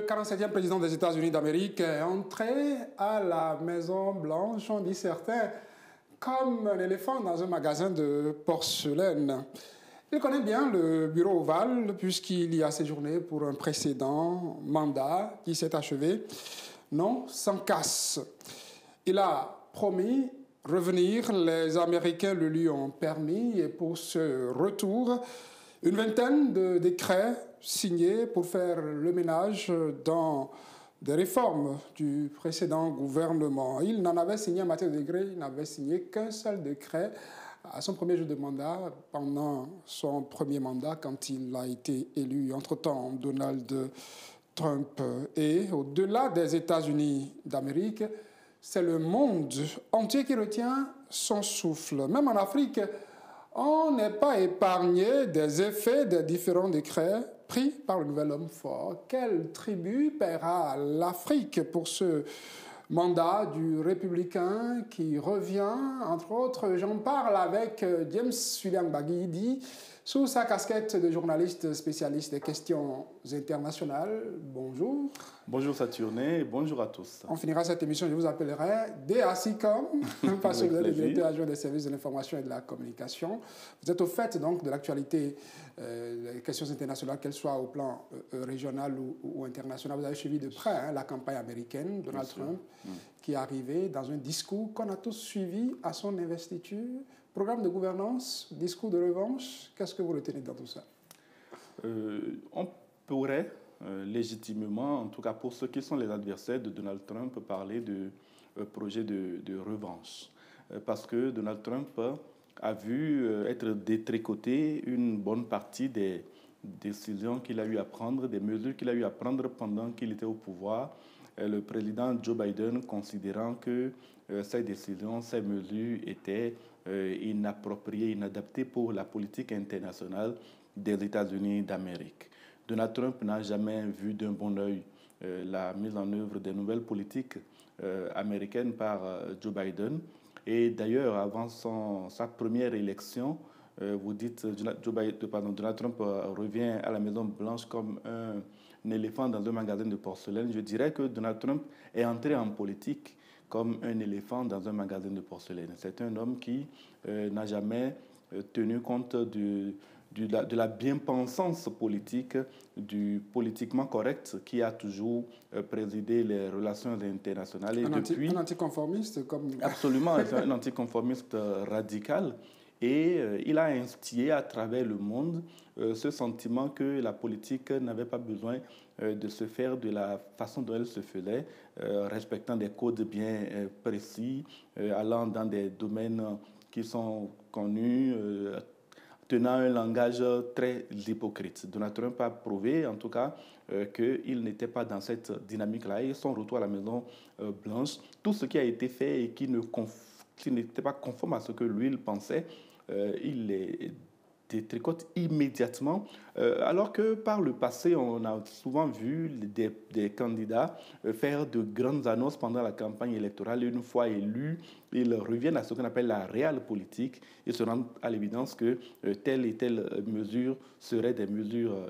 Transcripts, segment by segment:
Le 47e président des États-Unis d'Amérique est entré à la Maison-Blanche, on dit certains, comme un éléphant dans un magasin de porcelaine. Il connaît bien le bureau ovale puisqu'il y a séjourné pour un précédent mandat qui s'est achevé, non sans casse. Il a promis revenir, les Américains le lui ont permis et pour ce retour, une vingtaine de décrets signés pour faire le ménage dans des réformes du précédent gouvernement. Il n'en avait signé en matière de décret, il n'avait signé qu'un seul décret à son premier jour de mandat, pendant son premier mandat, quand il a été élu. Entre-temps, Donald Trump est au-delà des États-Unis d'Amérique. C'est le monde entier qui retient son souffle. Même en Afrique, on n'est pas épargné des effets des différents décrets pris par le nouvel homme fort. Quel tribut paiera l'Afrique pour ce mandat du républicain qui revient? Entre autres, j'en parle avec James William Baguidi, sous sa casquette de journaliste spécialiste des questions internationales. Bonjour. Bonjour Saturné et bonjour à tous. On finira cette émission, je vous appellerai DACICOM, parce que vous êtes le directeur adjoint des services de l'information et de la communication. Vous êtes au fait donc de l'actualité des questions internationales, qu'elles soient au plan régional ou international. Vous avez suivi de près la campagne américaine, Donald Trump, qui est arrivé dans un discours qu'on a tous suivi à son investiture. Programme de gouvernance, discours de revanche, qu'est-ce que vous retenez dans tout ça? On pourrait légitimement, en tout cas pour ceux qui sont les adversaires de Donald Trump, parler de projet de revanche. Parce que Donald Trump a vu être détricoté une bonne partie des décisions qu'il a eu à prendre, des mesures qu'il a eu à prendre pendant qu'il était au pouvoir. Le président Joe Biden considérant que ces décisions, ces mesures étaient inappropriées, inadaptées pour la politique internationale des États-Unis d'Amérique. Donald Trump n'a jamais vu d'un bon œil la mise en œuvre des nouvelles politiques américaines par Joe Biden. Et d'ailleurs, avant sa première élection, vous dites Donald Trump revient à la Maison-Blanche comme un éléphant dans un magasin de porcelaine. Je dirais que Donald Trump est entré en politique comme un éléphant dans un magasin de porcelaine. C'est un homme qui n'a jamais tenu compte de la bien-pensance politique, du politiquement correct qui a toujours présidé les relations internationales. Et un anticonformiste comme... Absolument, un anticonformiste radical. Et il a instillé à travers le monde ce sentiment que la politique n'avait pas besoin de se faire de la façon dont elle se faisait, respectant des codes bien précis, allant dans des domaines qui sont connus, tenant un langage très hypocrite. Donald Trump a prouvé, en tout cas, qu'il n'était pas dans cette dynamique-là. Et son retour à la Maison-Blanche, tout ce qui a été fait et qui n'était pas conforme à ce que lui, il pensait, il les détricote immédiatement, alors que par le passé, on a souvent vu des candidats faire de grandes annonces pendant la campagne électorale. Une fois élus, ils reviennent à ce qu'on appelle la réelle politique et se rendent à l'évidence que telle et telle mesure seraient des mesures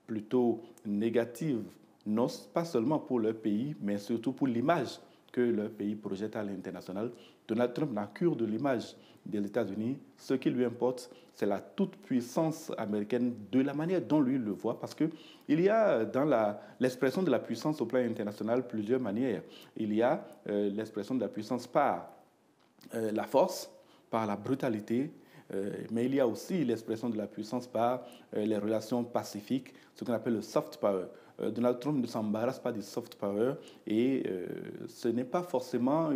plutôt négatives, non pas seulement pour leur pays, mais surtout pour l'image que leur pays projette à l'international. Donald Trump n'a cure de l'image des États-Unis. Ce qui lui importe, c'est la toute-puissance américaine de la manière dont lui le voit, parce qu'il y a dans l'expression de la puissance au plan international plusieurs manières. Il y a l'expression de la puissance par la force, par la brutalité, mais il y a aussi l'expression de la puissance par les relations pacifiques, ce qu'on appelle le soft power. Donald Trump ne s'embarrasse pas du soft power et ce n'est pas forcément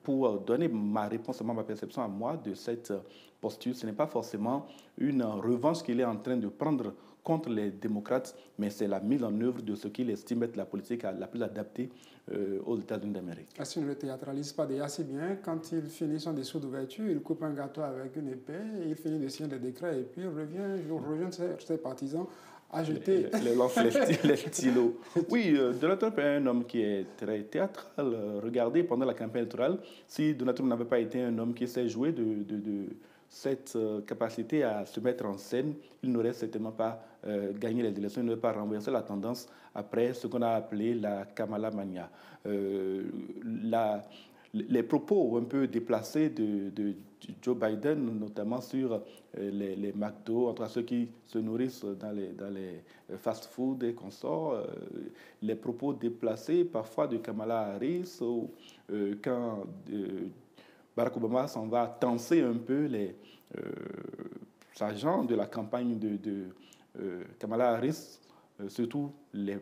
pour donner ma réponse, ma perception à moi de cette posture, ce n'est pas forcément une revanche qu'il est en train de prendre contre les démocrates, mais c'est la mise en œuvre de ce qu'il estime être la politique la plus adaptée aux États-Unis d'Amérique. Est-ce qu'il ne le théâtralise pas déjà si bien? Quand il finit son discours d'ouverture, il coupe un gâteau avec une épée, il finit de signer des décrets et puis il revient ses partisans à jeter... les stylos. Oui, Donald Trump est un homme qui est très théâtral. Regardez, pendant la campagne électorale, si Donald Trump n'avait pas été un homme qui s'est joué cette capacité à se mettre en scène, il n'aurait certainement pas gagné les élections, il n'aurait pas renversé la tendance après ce qu'on a appelé la Kamala Mania. Les propos un peu déplacés de Joe Biden, notamment sur les McDo, entre ceux qui se nourrissent dans les fast-food et consorts, les propos déplacés parfois de Kamala Harris, quand Barack Obama s'en va tenser un peu les agents de la campagne de Kamala Harris, surtout les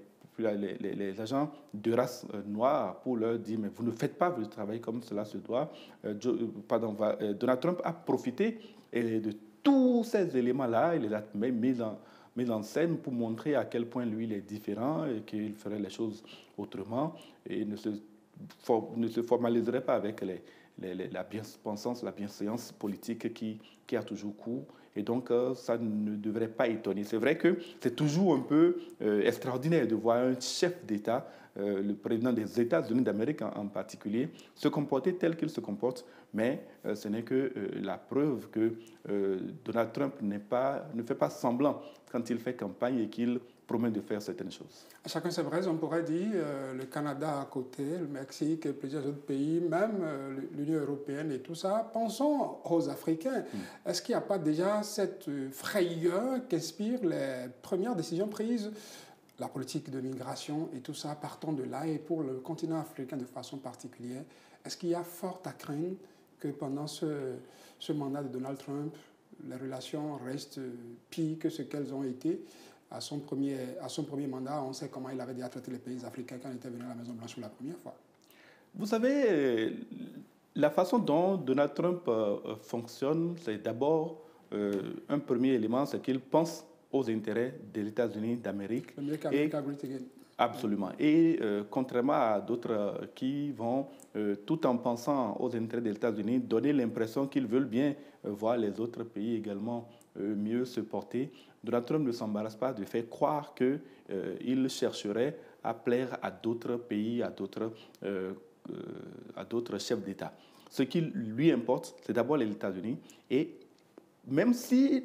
agents de race noire, pour leur dire mais vous ne faites pas votre travail comme cela se doit. Donald Trump a profité de tous ces éléments-là, il les a même mis en scène pour montrer à quel point lui il est différent et qu'il ferait les choses autrement et ne se formaliserait pas avec la bien-pensance, la bienséance politique qui a toujours cours. Et donc, ça ne devrait pas étonner. C'est vrai que c'est toujours un peu extraordinaire de voir un chef d'État, le président des États-Unis d'Amérique en particulier, se comporter tel qu'il se comporte. Mais ce n'est que la preuve que Donald Trump ne fait pas semblant quand il fait campagne et qu'il promet de faire certaines choses. Chacun ses braises, on pourrait dire, le Canada à côté, le Mexique et plusieurs autres pays, même l'Union européenne et tout ça. Pensons aux Africains. Est-ce qu'il n'y a pas déjà cette frayeur qu'inspirent les premières décisions prises, la politique de migration et tout ça, partant de là et pour le continent africain de façon particulière? Est-ce qu'il y a fort à craindre que pendant ce mandat de Donald Trump, les relations restent pires que ce qu'elles ont été? À son premier mandat, on sait comment il avait déjà traité les pays africains quand il était venu à la Maison-Blanche pour la première fois. Vous savez, la façon dont Donald Trump fonctionne, c'est d'abord un premier élément, c'est qu'il pense aux intérêts des États-Unis d'Amérique. Le mieux qu'America Great Again. Absolument. Et contrairement à d'autres qui vont, tout en pensant aux intérêts des États-Unis, donner l'impression qu'ils veulent bien voir les autres pays également mieux se porter, Donald Trump ne s'embarrasse pas de faire croire qu'il chercherait à plaire à d'autres pays, à d'autres chefs d'État. Ce qui lui importe, c'est d'abord les États-Unis. Et même si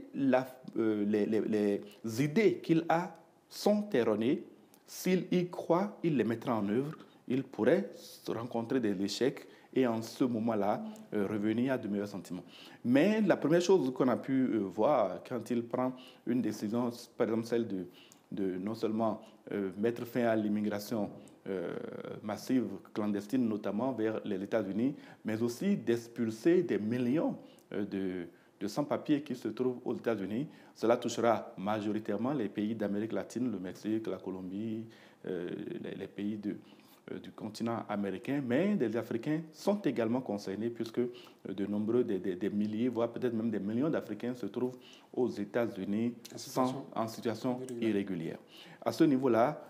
les idées qu'il a sont erronées, s'il y croit, il les mettra en œuvre, il pourrait rencontrer des échecs et en ce moment-là, revenir à de meilleurs sentiments. Mais la première chose qu'on a pu voir quand il prend une décision, par exemple celle de non seulement mettre fin à l'immigration massive, clandestine, notamment vers les États-Unis, mais aussi d'expulser des millions de sans-papiers qui se trouvent aux États-Unis. Cela touchera majoritairement les pays d'Amérique latine, le Mexique, la Colombie, les pays du continent américain, mais des Africains sont également concernés puisque de nombreux, des milliers, voire peut-être même des millions d'Africains se trouvent aux États-Unis en situation irrégulière. À ce niveau-là,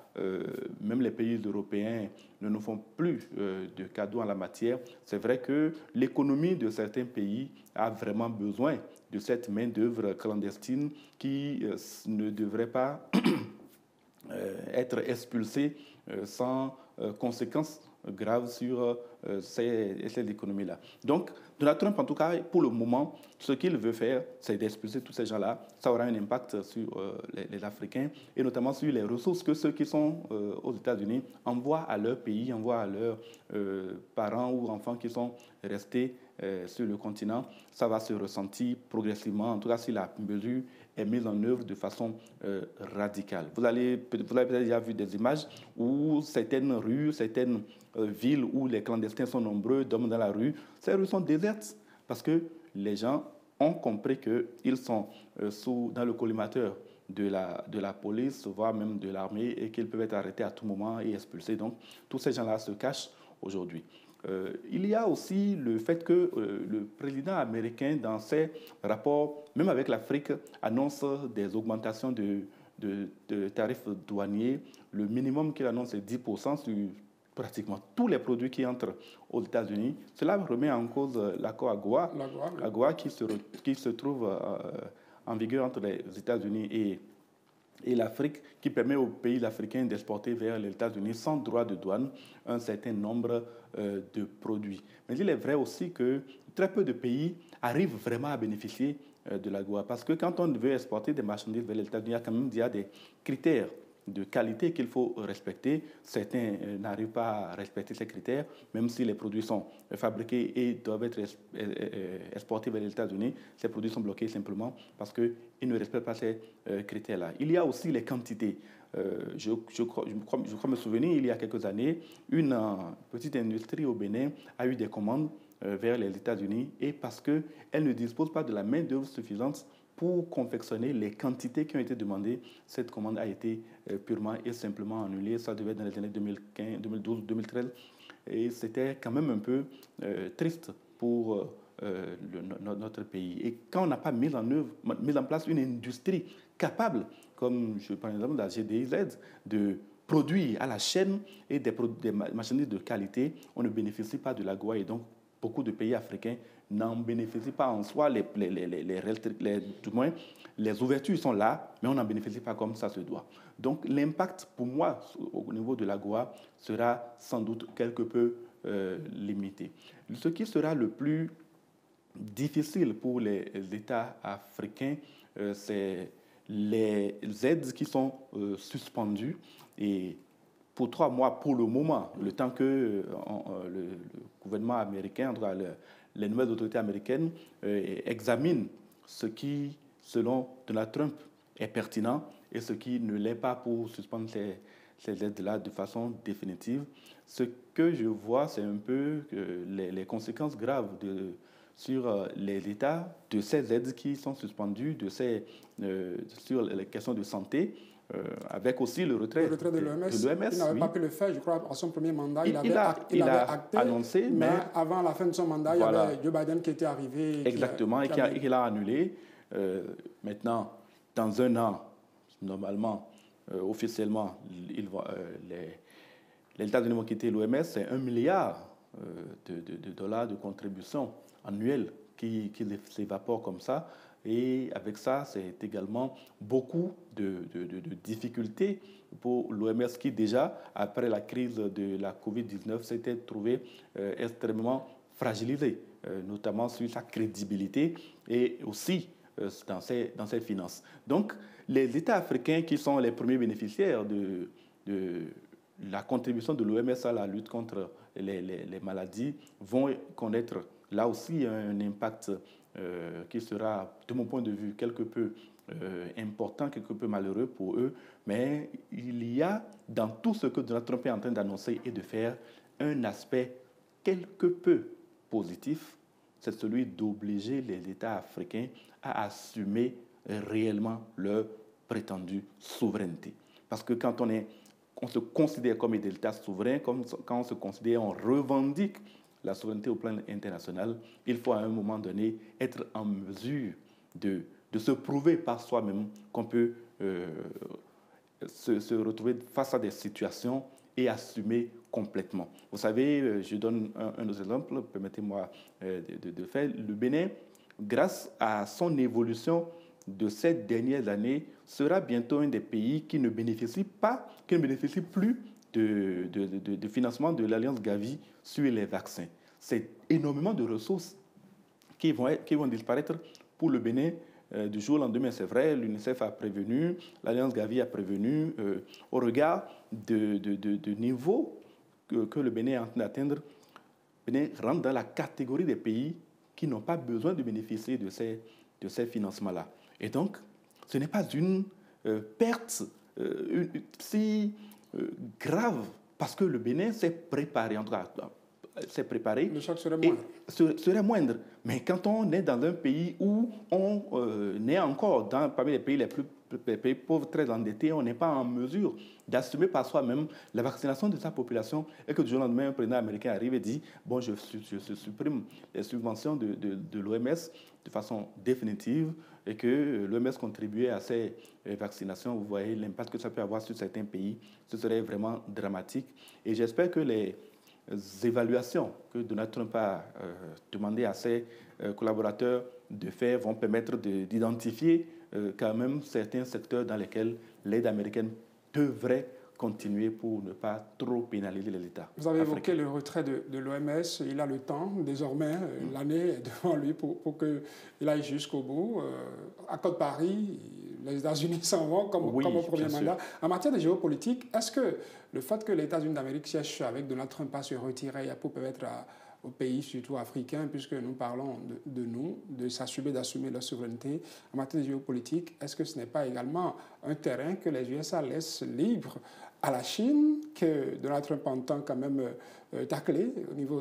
même les pays européens ne nous font plus de cadeaux en la matière. C'est vrai que l'économie de certains pays a vraiment besoin de cette main-d'œuvre clandestine qui ne devrait pas être expulsée sans conséquences graves sur cette économie-là. Donc, Donald Trump, en tout cas, pour le moment, ce qu'il veut faire, c'est d'expulser tous ces gens-là. Ça aura un impact sur les Africains et notamment sur les ressources que ceux qui sont aux États-Unis envoient à leur pays, envoient à leurs parents ou enfants qui sont restés sur le continent. Ça va se ressentir progressivement, en tout cas si la mesure est mise en œuvre de façon radicale. Vous avez peut-être déjà vu des images où certaines rues, certaines villes où les clandestins sont nombreux, dorment dans la rue. Ces rues sont désertes parce que les gens ont compris qu'ils sont dans le collimateur de la police, voire même de l'armée, et qu'ils peuvent être arrêtés à tout moment et expulsés. Donc, tous ces gens-là se cachent aujourd'hui. Il y a aussi le fait que le président américain, dans ses rapports, même avec l'Afrique, annonce des augmentations de tarifs douaniers. Le minimum qu'il annonce est 10% sur pratiquement tous les produits qui entrent aux États-Unis. Cela remet en cause l'accord AGOA, AGOA qui se trouve en vigueur entre les États-Unis et l'Afrique, qui permet aux pays africains d'exporter vers les États-Unis sans droit de douane un certain nombre de produits. Mais il est vrai aussi que très peu de pays arrivent vraiment à bénéficier de l'AGOA, parce que quand on veut exporter des marchandises vers les États-Unis, il y a des critères de qualité qu'il faut respecter. Certains n'arrivent pas à respecter ces critères, même si les produits sont fabriqués et doivent être exportés vers les États-Unis. Ces produits sont bloqués simplement parce qu'ils ne respectent pas ces critères-là. Il y a aussi les quantités. Je crois me souvenir, il y a quelques années, une petite industrie au Bénin a eu des commandes vers les États-Unis, et parce qu'elle ne dispose pas de la main-d'œuvre suffisante pour confectionner les quantités qui ont été demandées, cette commande a été purement et simplement annulée. Ça devait être dans les années 2015, 2012, 2013. Et c'était quand même un peu triste pour notre pays. Et quand on n'a pas mis en place une industrie capable, comme je prends l'exemple de la GDIZ, de produire à la chaîne et des marchandises de qualité, on ne bénéficie pas de l'AGOA, et donc beaucoup de pays africains n'en bénéficient pas en soi. Du moins, les ouvertures sont là, mais on n'en bénéficie pas comme ça se doit. Donc l'impact pour moi au niveau de l'AGOA sera sans doute quelque peu limité. Ce qui sera le plus difficile pour les États africains, c'est les aides qui sont suspendues, et pour 3 mois pour le moment, le temps que le gouvernement américain, en tout cas les nouvelles autorités américaines, examinent ce qui, selon Donald Trump, est pertinent et ce qui ne l'est pas pour suspendre ces aides-là de façon définitive. Ce que je vois, c'est un peu les conséquences graves sur les États de ces aides qui sont suspendues, sur les questions de santé, avec aussi le retrait de l'OMS. Il n'avait pas pu le faire, je crois, à son premier mandat. Il avait acté, annoncé, mais avant la fin de son mandat, voilà, il y avait Joe Biden qui était arrivé. Exactement, et qui l'a annulé. Maintenant, dans 1 an, normalement, officiellement, les États-Unis vont quitter l'OMS. C'est 1 milliard de dollars de contribution annuelle qui s'évapore comme ça. Et avec ça, c'est également beaucoup de difficultés pour l'OMS qui déjà, après la crise de la Covid-19, s'était trouvé extrêmement fragilisé, notamment sur sa crédibilité et aussi dans ses finances. Donc, les États africains qui sont les premiers bénéficiaires de la contribution de l'OMS à la lutte contre les maladies vont connaître là aussi un impact qui sera, de mon point de vue, quelque peu important, quelque peu malheureux pour eux. Mais il y a dans tout ce que Donald Trump est en train d'annoncer et de faire un aspect quelque peu positif, c'est celui d'obliger les États africains à assumer réellement leur prétendue souveraineté. Parce que quand on se considère comme des États souverains, quand on se considère, on revendique la souveraineté au plan international, il faut à un moment donné être en mesure de se prouver par soi-même qu'on peut se retrouver face à des situations et assumer complètement. Vous savez, je donne un autre exemple, permettez-moi de faire. Le Bénin, grâce à son évolution de ces dernières années, sera bientôt un des pays qui ne bénéficie plus de financement de l'Alliance Gavi sur les vaccins. C'est énormément de ressources qui vont disparaître pour le Bénin du jour au lendemain. C'est vrai, l'UNICEF a prévenu, l'Alliance Gavi a prévenu, au regard de niveau que le Bénin est en train d'atteindre. Le Bénin rentre dans la catégorie des pays qui n'ont pas besoin de bénéficier de ces financements-là. Et donc, ce n'est pas une perte si grave, parce que le Bénin s'est préparé, en tout cas, s'est préparé. Le choc serait moindre. Serait moindre. Mais quand on est dans un pays où on est encore parmi les pays les pays pauvres, très endettés, on n'est pas en mesure d'assumer par soi-même la vaccination de sa population, et que du jour au lendemain, un président américain arrive et dit « Bon, je supprime les subventions de l'OMS de façon définitive », et que l'OMS contribuait à ces vaccinations. Vous voyez l'impact que ça peut avoir sur certains pays. Ce serait vraiment dramatique. Et j'espère que les évaluations que Donald Trump a demandé à ses collaborateurs de faire vont permettre d'identifier quand même certains secteurs dans lesquels l'aide américaine devrait continuer pour ne pas trop pénaliser les États. Vous avez évoqué le retrait de l'OMS. Il a le temps, désormais, l'année est devant lui pour qu'il aille jusqu'au bout. Accord de Paris, les États-Unis s'en vont comme au premier mandat. En matière de géopolitique, est-ce que le fait que les États-Unis d'Amérique cherchent avec Donald Trump à se retirer pour permettre aux pays, surtout africains, puisque nous parlons de d'assumer leur souveraineté en matière de géopolitique, est-ce que ce n'est pas également un terrain que les USA laissent libre à la Chine, que Donald Trump entend quand même tacler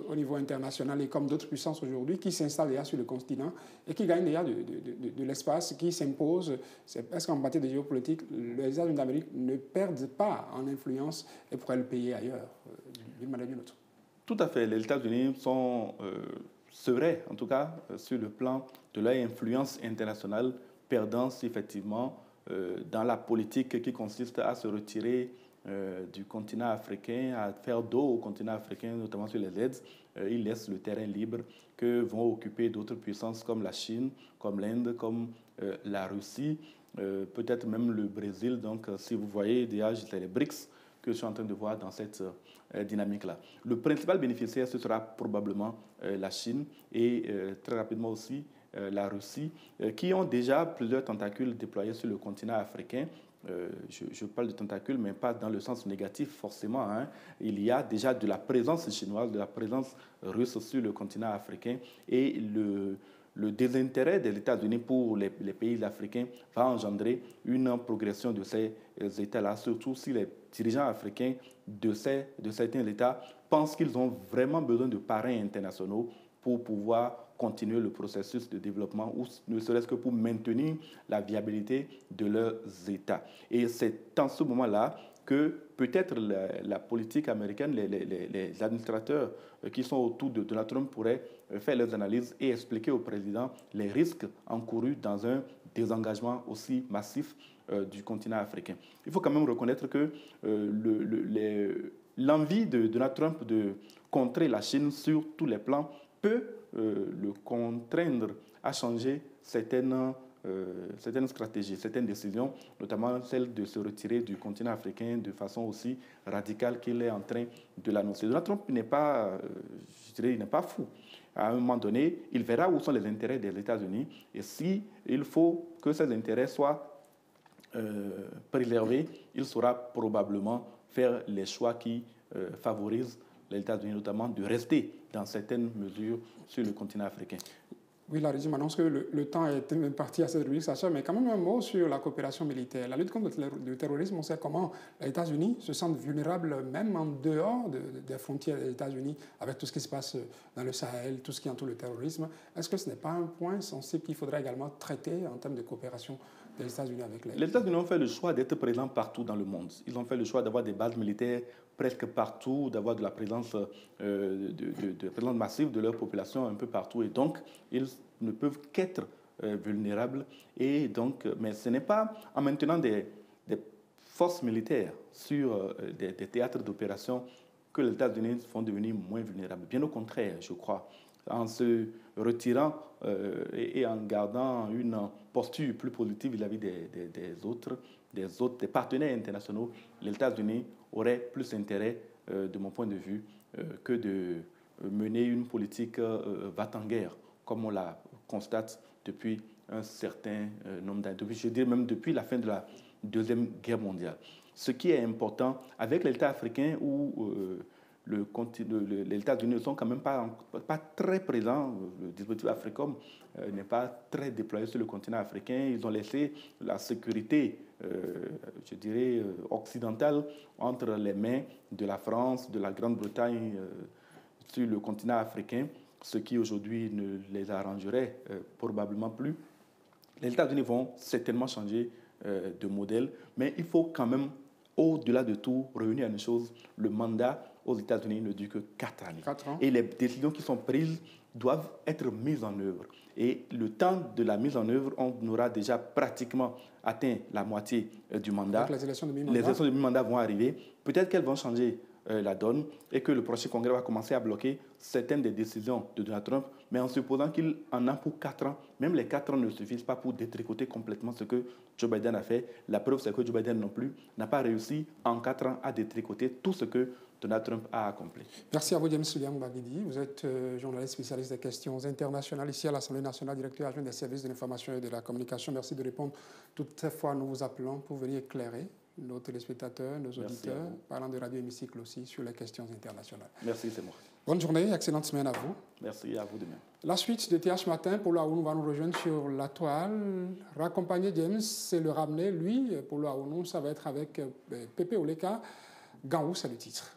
au niveau international, et comme d'autres puissances aujourd'hui qui s'installent déjà sur le continent et qui gagnent déjà de l'espace, qui s'imposent? Est-ce qu'en matière de géopolitique, les États-Unis d'Amérique ne perdent pas en influence et pourraient le payer ailleurs, d'une manière ou d'une autre? Tout à fait. Les États-Unis seraient, en tout cas, sur le plan de leur influence internationale, perdants effectivement dans la politique qui consiste à se retirer du continent africain, à faire dos au continent africain, notamment sur les aides. Ils laissent le terrain libre que vont occuper d'autres puissances comme la Chine, comme l'Inde, comme la Russie, peut-être même le Brésil. Donc, si vous voyez, déjà, c'est les BRICS que je suis en train de voir dans cette dynamique-là. Le principal bénéficiaire, ce sera probablement la Chine et très rapidement aussi la Russie, qui ont déjà plusieurs tentacules déployés sur le continent africain. Je parle de tentacules, mais pas dans le sens négatif forcément. Hein. Il y a déjà de la présence chinoise, de la présence russe sur le continent africain, et le désintérêt des États-Unis pour les pays africains va engendrer une progression de ces États-là, surtout si les dirigeants africains de certains États pensent qu'ils ont vraiment besoin de parrains internationaux pour pouvoir continuer le processus de développement, ou ne serait-ce que pour maintenir la viabilité de leurs États. Et c'est en ce moment-là que peut-être la politique américaine, les administrateurs qui sont autour de Donald Trump pourraient faire leurs analyses et expliquer au président les risques encourus dans un désengagement aussi massif du continent africain. Il faut quand même reconnaître que l'envie de Donald Trump de contrer la Chine sur tous les plans peut le contraindre à changer certaines stratégies, certaines décisions, notamment celle de se retirer du continent africain de façon aussi radicale qu'il est en train de l'annoncer. Donald Trump n'est pas, je dirais, il n'est pas fou. À un moment donné, il verra où sont les intérêts des États-Unis, et s'il faut que ces intérêts soient préservés, il saura probablement faire les choix qui favorisent les États-Unis, notamment de rester dans certaines mesures sur le continent africain. Oui, la régime annonce que le temps est imparti à cette rubrique, Sacha, mais quand même un mot sur la coopération militaire. La lutte contre le terrorisme, on sait comment les États-Unis se sentent vulnérables même en dehors des frontières des États-Unis, avec tout ce qui se passe dans le Sahel, tout ce qui entoure le terrorisme. Est-ce que ce n'est pas un point sensible qu'il faudrait également traiter en termes de coopération des États-Unis avec les États-Unis ont fait le choix d'être présents partout dans le monde. Ils ont fait le choix d'avoir des bases militaires presque partout, d'avoir de la présence, présence massive de leur population un peu partout. Et donc, ils ne peuvent qu'être vulnérables. Et donc, mais ce n'est pas en maintenant des forces militaires sur des théâtres d'opération que les États-Unis vont devenir moins vulnérables. Bien au contraire, je crois. En se retirant et en gardant une posture plus positive vis-à-vis des partenaires internationaux, les États-Unis auraient plus intérêt, de mon point de vue, que de mener une politique va-t-en-guerre, comme on la constate depuis un certain nombre d'années, je dirais même depuis la fin de la Deuxième Guerre mondiale. Ce qui est important avec les États africains où les États-Unis ne sont quand même pas très présents. Le dispositif AFRICOM n'est pas très déployé sur le continent africain. Ils ont laissé la sécurité, je dirais, occidentale entre les mains de la France, de la Grande-Bretagne sur le continent africain, ce qui aujourd'hui ne les arrangerait probablement plus. Les États-Unis vont certainement changer de modèle, mais il faut quand même, au-delà de tout, revenir à une chose: le mandat aux États-Unis ne dure que 4 années. 4 ans. Et les décisions qui sont prises doivent être mises en œuvre. Et le temps de la mise en œuvre, on aura déjà pratiquement atteint la moitié du mandat. Avec les élections de mi-mandat. Les élections de mi-mandat vont arriver. Peut-être qu'elles vont changer la donne et que le prochain congrès va commencer à bloquer certaines des décisions de Donald Trump, mais en supposant qu'il en a pour 4 ans. Même les 4 ans ne suffisent pas pour détricoter complètement ce que Joe Biden a fait. La preuve, c'est que Joe Biden non plus n'a pas réussi en 4 ans à détricoter tout ce que Donald Trump a accompli. Merci à vous, James William Baguidi. Vous êtes journaliste spécialiste des questions internationales ici à l'Assemblée nationale, directeur adjoint des services de l'information et de la communication. Merci de répondre. Toutes ces fois, nous vous appelons pour venir éclairer nos téléspectateurs, nos auditeurs, parlant de Radio Hémicycle aussi, sur les questions internationales. Merci, c'est moi. Bonne journée, excellente semaine à vous. Merci, à vous de même. La suite de TH Matin, Polo Aounou va nous rejoindre sur la toile. Raccompagner James et le ramener, lui, Polo Aounou, ça va être avec Pépé Oleka. Gangou, c'est le titre.